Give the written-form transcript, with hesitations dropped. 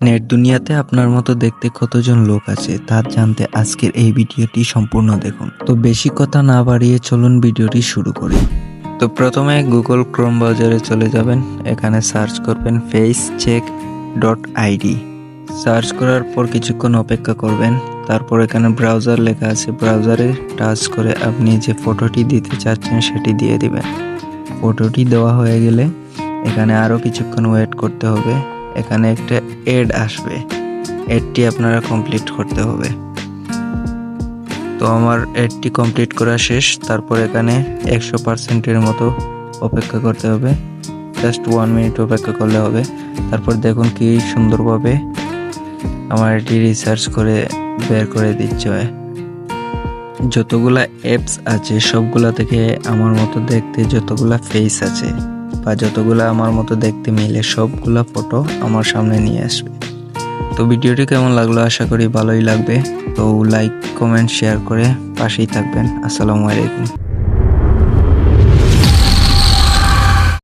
Net দুনিয়াতে আপনার মতো দেখতে কতজন লোক আছে তা জানতে আজকের এই ভিডিওটি সম্পূর্ণ দেখুন। তো বেশি কথা না বাড়িয়ে চলুন ভিডিওটি শুরু করি। তো প্রথমে গুগল ক্রোম ব্রাউজারে চলে যাবেন, এখানে সার্চ করবেন facecheck.id। সার্চ করার পর কিছুক্ষণ অপেক্ষা করবেন, তারপর এখানে ব্রাউজার লেখা আছে, ব্রাউজারে টাচ করে আপনি যে ফটোটি দিতে চাচ্ছেন সেটি দিয়ে দিবেন। ফটোটি দেওয়া হয়ে গেলে এখানে আরও কিছুক্ষণ ওয়েট করতে হবে। এখানে একটা এড আসবে, এডটি আপনারা কমপ্লিট করতে হবে। তো আমার এডটি কমপ্লিট করা শেষ। তারপর এখানে 100%-এর মতো অপেক্ষা করতে হবে, জাস্ট 1 মিনিট অপেক্ষা করলে হবে। তারপর দেখুন কি সুন্দরভাবে আমার এটি রিসার্চ করে বের করে দিচ্ছে। যতগুলা অ্যাপস আছে সবগুলা থেকে আমার মতো দেখতে যতগুলা ফেস আছে বা যতগুলা আমার মতো দেখতে মিলে সবগুলা ফটো আমার সামনে নিয়ে আসবে। তো ভিডিওটি কেমন লাগলো, আশা করি ভালোই লাগবে। তো লাইক, কমেন্ট, শেয়ার করে পাশেই থাকবেন। আসসালামু আলাইকুম।